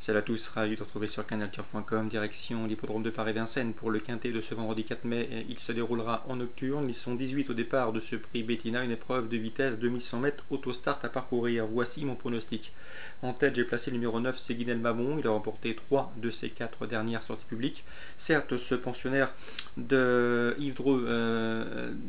Salut à tous, ravi de retrouver sur canalturf.com, direction l'hippodrome de Paris-Vincennes pour le quintet de ce vendredi 4 mai. Il se déroulera en nocturne. Ils sont 18 au départ de ce prix Bettina, une épreuve de vitesse 2100 mètres autostart à parcourir. Voici mon pronostic. En tête, j'ai placé le numéro 9, c'est Guinel Babon. Il a remporté 3 de ses 4 dernières sorties publiques. Certes, ce pensionnaire de Yves Dreux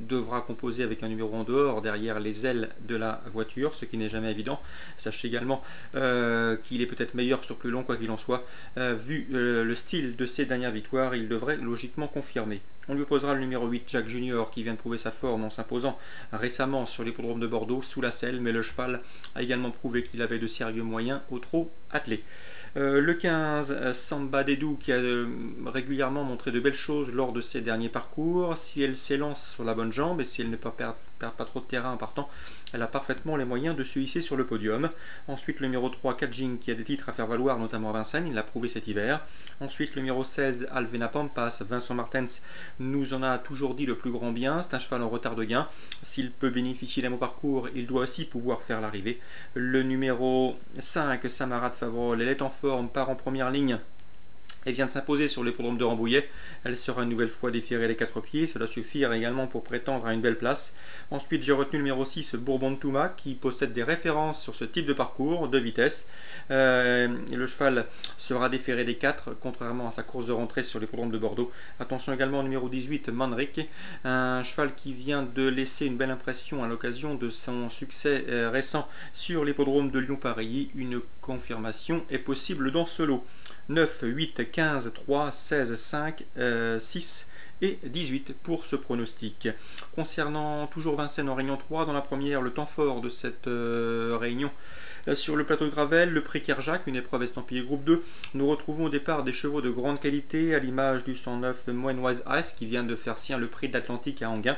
devra composer avec un numéro en dehors, derrière les ailes de la voiture, ce qui n'est jamais évident. Sachez également qu'il est peut-être meilleur sur plus long, quoi qu'il en soit. Vu le style de ses dernières victoires, il devrait logiquement confirmer. On lui opposera le numéro 8, Jack Junior, qui vient de prouver sa forme en s'imposant récemment sur l'hippodrome de Bordeaux, sous la selle, mais le cheval a également prouvé qu'il avait de sérieux moyens au trot attelé. Le 15, Samba Dedou, qui a régulièrement montré de belles choses lors de ses derniers parcours. Si elle s'élance sur la bonne jambe et si elle ne perd pas trop de terrain en partant, elle a parfaitement les moyens de se hisser sur le podium. Ensuite, le numéro 3, Kajing, qui a des titres à faire valoir, notamment à Vincennes, il l'a prouvé cet hiver. Ensuite, le numéro 16, Alvena Pampas, Vincent Martens nous en a toujours dit le plus grand bien. C'est un cheval en retard de gain. S'il peut bénéficier d'un bon parcours, il doit aussi pouvoir faire l'arrivée. Le numéro 5, Samara de Favrol, elle est en forme, part en première ligne. Elle vient de s'imposer sur l'hippodrome de Rambouillet. Elle sera une nouvelle fois déférée des 4 pieds. Cela suffira également pour prétendre à une belle place. Ensuite, j'ai retenu le numéro 6, Bourbon de Touma, qui possède des références sur ce type de parcours, de vitesse. Le cheval sera déféré des 4, contrairement à sa course de rentrée sur l'hippodrome de Bordeaux. Attention également au numéro 18, Manrique, un cheval qui vient de laisser une belle impression à l'occasion de son succès récent sur l'hippodrome de Lyon-Paris. Une confirmation est possible dans ce lot. 9, 8, 15, 3, 16, 5, 6 et 18 pour ce pronostic. Concernant toujours Vincennes en Réunion 3, dans la première, le temps fort de cette réunion sur le plateau de Gravel, le prix Kerjak, une épreuve estampillée groupe 2. Nous retrouvons au départ des chevaux de grande qualité, à l'image du 109 Moenwise Ice qui vient de faire sien le prix de l'Atlantique à Anguin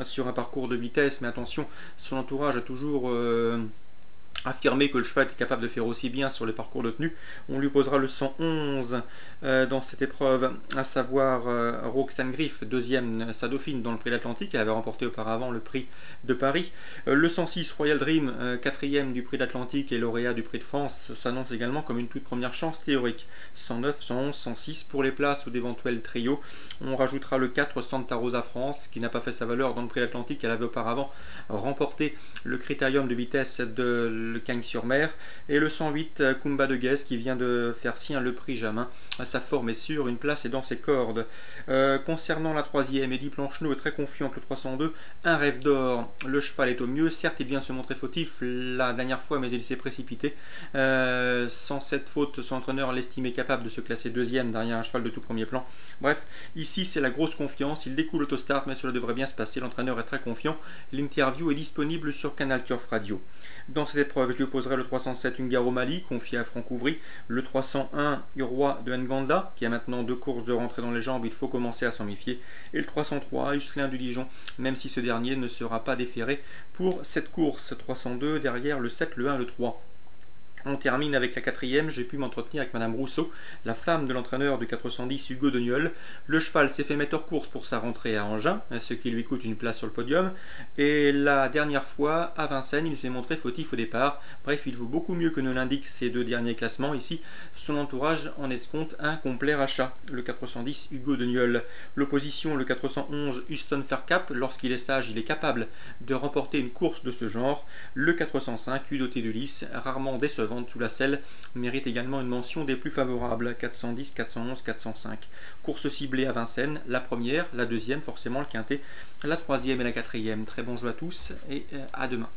sur un parcours de vitesse, mais attention, son entourage a toujours affirmer que le cheval est capable de faire aussi bien sur les parcours de tenue. On lui posera le 111 dans cette épreuve, à savoir Roxane Griff, deuxième, sa dauphine dans le prix de l'Atlantique. Elle avait remporté auparavant le prix de Paris. Le 106 Royal Dream, quatrième du prix de l'Atlantique et lauréat du prix de France, s'annonce également comme une toute première chance théorique. 109, 111, 106 pour les places ou d'éventuels trios. On rajoutera le 4 Santa Rosa France, qui n'a pas fait sa valeur dans le prix de l'Atlantique. Elle avait auparavant remporté le critérium de vitesse de le Cagnes-sur-Mer, et le 108 Kumba de Guez qui vient de faire sien le prix Jamin. Sa forme est sûre, une place est dans ses cordes. Concernant la troisième, Eddie Plancheneau est très confiant avec le 302, un rêve d'or. Le cheval est au mieux, certes il vient se montrer fautif la dernière fois, mais il s'est précipité. Sans cette faute, son entraîneur l'estimait capable de se classer deuxième derrière un cheval de tout premier plan. Bref, ici c'est la grosse confiance, il découle l'autostart, mais cela devrait bien se passer, l'entraîneur est très confiant. L'interview est disponible sur Canal Turf Radio. Dans cette épreuve, je lui opposerai le 307 Ungaro Mali, confié à Franck Ouvry, le 301 Roi de Nganda, qui a maintenant 2 courses de rentrée dans les jambes, il faut commencer à s'en méfier, et le 303 Huslin du Dijon, même si ce dernier ne sera pas déféré pour cette course. 302 derrière le 7, le 1, le 3. On termine avec la quatrième, j'ai pu m'entretenir avec Madame Rousseau, la femme de l'entraîneur du 410 Hugo Deniol. Le cheval s'est fait mettre hors course pour sa rentrée à Angers, ce qui lui coûte une place sur le podium. Et la dernière fois, à Vincennes, il s'est montré fautif au départ. Bref, il vaut beaucoup mieux que ne l'indiquent ces 2 derniers classements. Ici, son entourage en escompte un complet rachat. Le 410 Hugo Deniol. L'opposition, le 411 Houston Faircap. Lorsqu'il est sage, il est capable de remporter une course de ce genre. Le 405 Udoté de Lys, rarement décevant sous la selle, mérite également une mention des plus favorables. 410, 411, 405. Course ciblée à Vincennes, la première, la deuxième, forcément le quintet, la troisième et la quatrième. Très bon jeu à tous et à demain.